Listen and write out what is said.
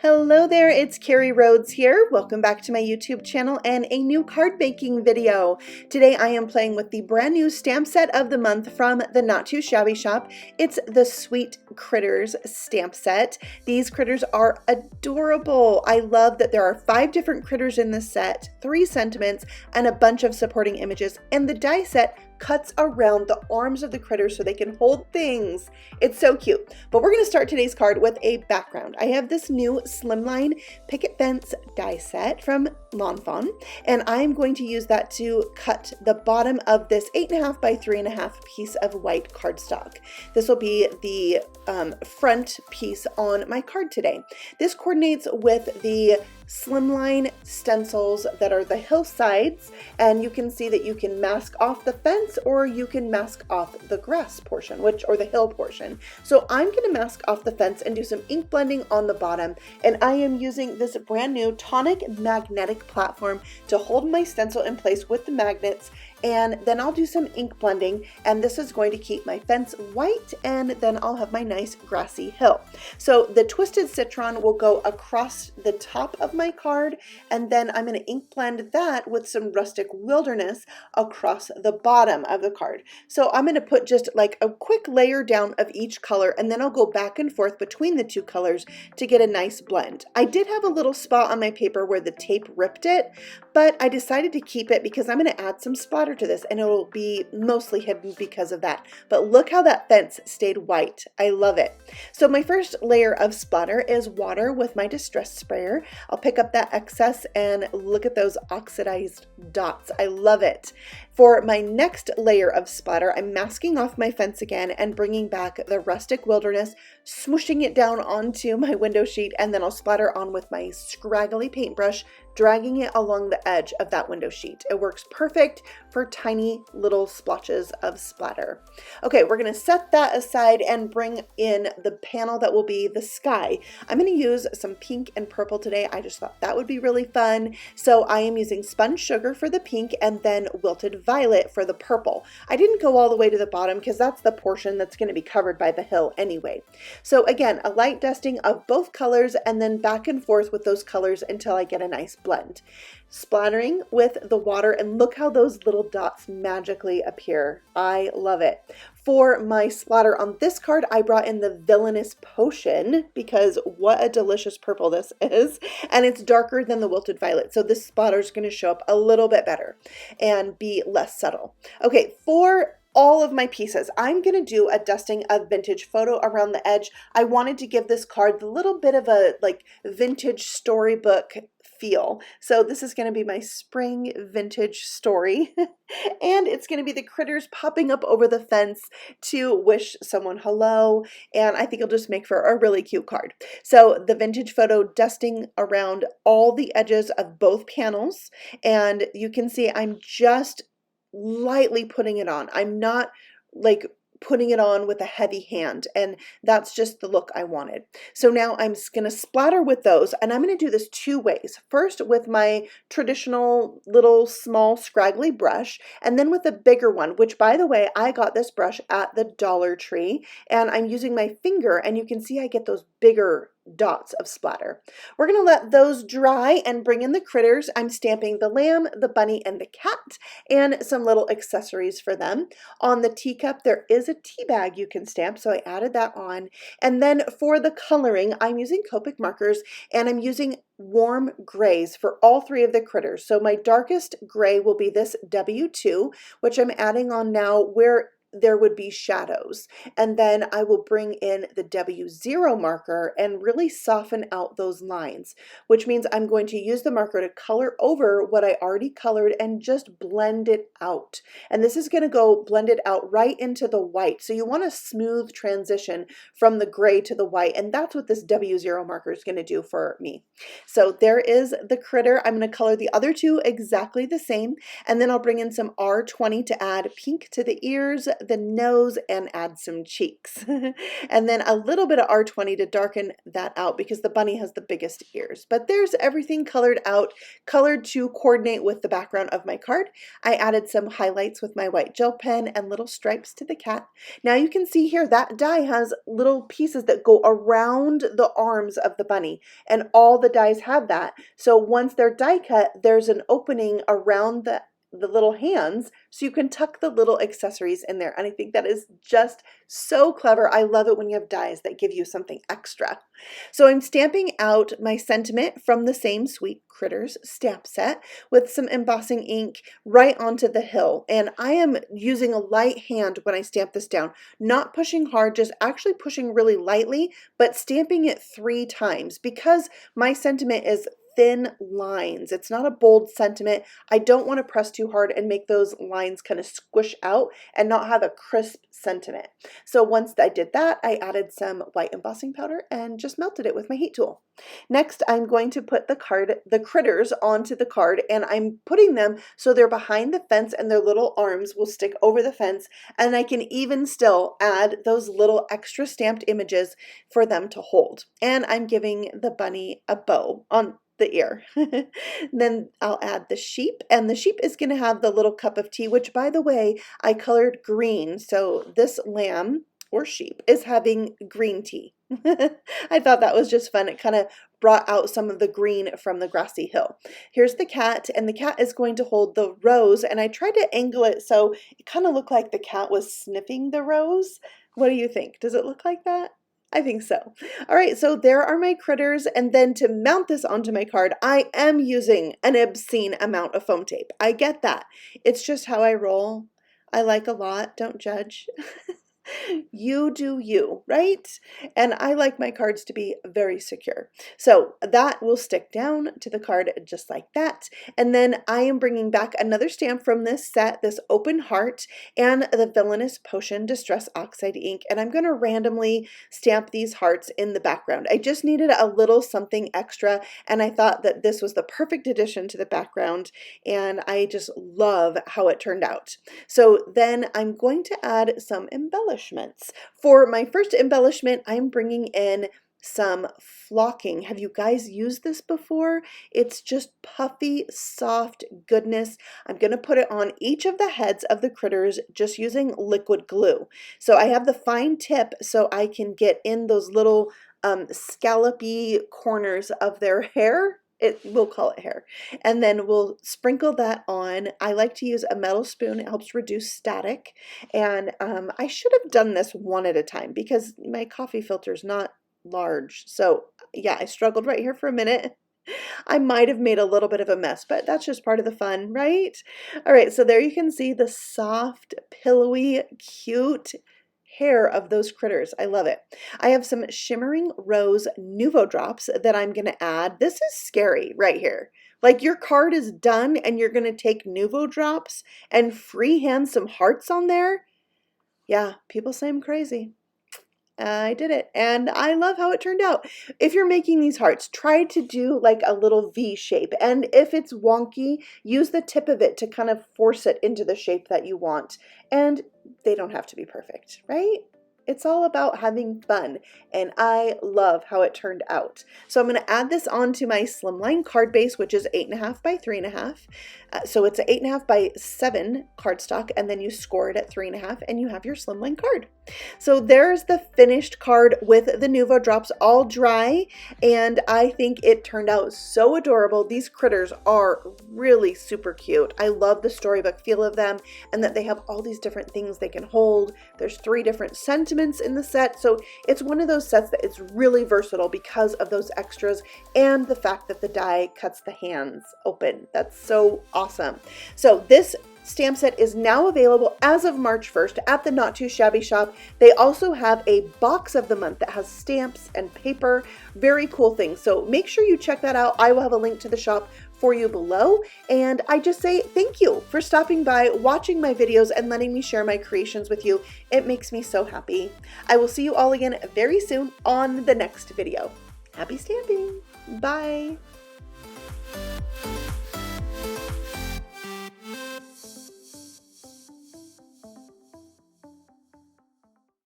Hello there, it's Carrie Rhodes here. Welcome back to my YouTube channel and a new card making video. Today I am playing with the brand new stamp set of the month from the Not Too Shabby shop. It's the Sweet Critters stamp set. These critters are adorable. I love that there are 5 different critters in this set, 3 sentiments, and a bunch of supporting images, and the die set cuts around the arms of the critters so they can hold things. It's so cute. But we're going to start today's card with a background. I have this new Slimline Picket Fence die set from Fawn, and I'm going to use that to cut the bottom of this 8.5 by 3.5 piece of white cardstock. This will be the front piece on my card today. This coordinates with the Slimline stencils that are the hillsides, and you can see that you can mask off the fence or you can mask off the grass portion, or the hill portion. So I'm going to mask off the fence and do some ink blending on the bottom, and I am using this brand new tonic magnetic platform to hold my stencil in place with the magnets, and then I'll do some ink blending, and this is going to keep my fence white, and then I'll have my nice grassy hill. So the twisted citron will go across the top of my card, and then I'm going to ink blend that with some rustic wilderness across the bottom of the card. So I'm going to put just like a quick layer down of each color, and then I'll go back and forth between the 2 colors to get a nice blend. I did have a little spot on my paper where the tape ripped it, but I decided to keep it because I'm going to add some splatter to this, and it will be mostly hidden because of that. But look how that fence stayed white. I love it. So my first layer of splatter is water with my distress sprayer. I'll pick up that excess and look at those oxidized dots. I love it. For my next layer of splatter, I'm masking off my fence again and bringing back the rustic wilderness, smooshing it down onto my window sheet, and then I'll splatter on with my scraggly paintbrush, dragging it along the edge of that window sheet. It works perfect for tiny little splotches of splatter. Okay, we're going to set that aside and bring in the panel that will be the sky. I'm going to use some pink and purple today. I just thought that would be really fun. So I am using Spun Sugar for the pink and then Wilted Violet for the purple. I didn't go all the way to the bottom because that's the portion that's going to be covered by the hill anyway. So again, a light dusting of both colors and then back and forth with those colors until I get a nice blend. Splattering with the water, and look how those little dots magically appear. I love it. For my splatter on this card, I brought in the Villainous potion because what a delicious purple this is, and it's darker than the Wilted Violet, so this splatter is going to show up a little bit better and be less subtle. Okay, for all of my pieces, I'm going to do a dusting of vintage photo around the edge. I wanted to give this card a little bit of a like vintage storybook feel. So this is going to be my spring vintage story and it's going to be the critters popping up over the fence to wish someone hello, and I think it'll just make for a really cute card. So the vintage photo dusting around all the edges of both panels, and you can see I'm just lightly putting it on. I'm not like putting it on with a heavy hand, and that's just the look I wanted. So now I'm going to splatter with those, and I'm going to do this 2 ways. First with my traditional little small scraggly brush, and then with a bigger one, which by the way, I got this brush at the Dollar Tree, and I'm using my finger, and you can see I get those bigger dots of splatter. We're going to let those dry and bring in the critters. I'm stamping the lamb, the bunny, and the cat, and some little accessories for them. On the teacup, there is a tea bag you can stamp, so I added that on. And then for the coloring, I'm using Copic markers, and I'm using warm grays for all 3 of the critters. So my darkest gray will be this W2, which I'm adding on now where there would be shadows, and then I will bring in the W0 marker and really soften out those lines, which means I'm going to use the marker to color over what I already colored and just blend it out. And this is going to go blended out right into the white, so you want a smooth transition from the gray to the white, and that's what this W0 marker is going to do for me. So there is the critter. I'm going to color the other 2 exactly the same, and then I'll bring in some R20 to add pink to the ears, the nose and add some cheeks. And then a little bit of R20 to darken that out because the bunny has the biggest ears. But there's everything colored out, colored to coordinate with the background of my card. I added some highlights with my white gel pen and little stripes to the cat. Now you can see here that die has little pieces that go around the arms of the bunny, and all the dies have that. So once they're die cut, there's an opening around the little hands, so you can tuck the little accessories in there. And I think that is just so clever. I love it when you have dies that give you something extra. So I'm stamping out my sentiment from the same Sweet Critters stamp set with some embossing ink right onto the hill. And I am using a light hand when I stamp this down, not pushing hard, just actually pushing really lightly, but stamping it 3 times because my sentiment is thin lines. It's not a bold sentiment. I don't want to press too hard and make those lines kind of squish out and not have a crisp sentiment. So once I did that, I added some white embossing powder and just melted it with my heat tool. Next, I'm going to put the critters onto the card, and I'm putting them so they're behind the fence and their little arms will stick over the fence, and I can even still add those little extra stamped images for them to hold. And I'm giving the bunny a bow on the ear. Then I'll add the sheep, and the sheep is going to have the little cup of tea, which by the way, I colored green. So this lamb or sheep is having green tea. I thought that was just fun. It kind of brought out some of the green from the grassy hill. Here's the cat, and the cat is going to hold the rose, and I tried to angle it so it kind of looked like the cat was sniffing the rose. What do you think? Does it look like that? I think so. All right, so there are my critters, and then to mount this onto my card, I am using an obscene amount of foam tape. I get that. It's just how I roll. I like a lot. Don't judge. You do you, right? And I like my cards to be very secure. So that will stick down to the card just like that. And then I am bringing back another stamp from this set, this Open Heart and the Villainous Potion Distress Oxide ink. And I'm going to randomly stamp these hearts in the background. I just needed a little something extra, and I thought that this was the perfect addition to the background, and I just love how it turned out. So then I'm going to add some embellishments. For my first embellishment, I'm bringing in some flocking. Have you guys used this before? It's just puffy, soft goodness. I'm going to put it on each of the heads of the critters just using liquid glue. So I have the fine tip so I can get in those little scallopy corners of their hair. We'll call it hair. And then we'll sprinkle that on. I like to use a metal spoon. It helps reduce static. And I should have done this one at a time because my coffee filter is not large. So yeah, I struggled right here for a minute. I might have made a little bit of a mess, but that's just part of the fun, right? All right, so there you can see the soft, pillowy, cute hair of those critters. I love it. I have some shimmering rose Nuvo drops that I'm going to add. This is scary right here. Like your card is done and you're going to take Nuvo drops and freehand some hearts on there. Yeah, people say I'm crazy. I did it, and I love how it turned out. If you're making these hearts, try to do like a little V shape, and if it's wonky, use the tip of it to kind of force it into the shape that you want, and they don't have to be perfect, right? It's all about having fun, and I love how it turned out. So I'm going to add this onto my Slimline card base, which is 8.5 by 3.5. So it's an 8.5 by 7 cardstock, and then you score it at 3.5, and you have your Slimline card. So there's the finished card with the Nuvo drops all dry, and I think it turned out so adorable. These critters are really super cute. I love the storybook feel of them, and that they have all these different things they can hold. There's 3 different sentiments in the set, so it's one of those sets that is really versatile because of those extras and the fact that the die cuts the hands open. That's so awesome. So this stamp set is now available as of March 1st at the Not Too Shabby shop. They also have a box of the month that has stamps and paper. Very cool things. So make sure you check that out. I will have a link to the shop for you below. And I just say thank you for stopping by, watching my videos, and letting me share my creations with you. It makes me so happy. I will see you all again very soon on the next video. Happy stamping. Bye.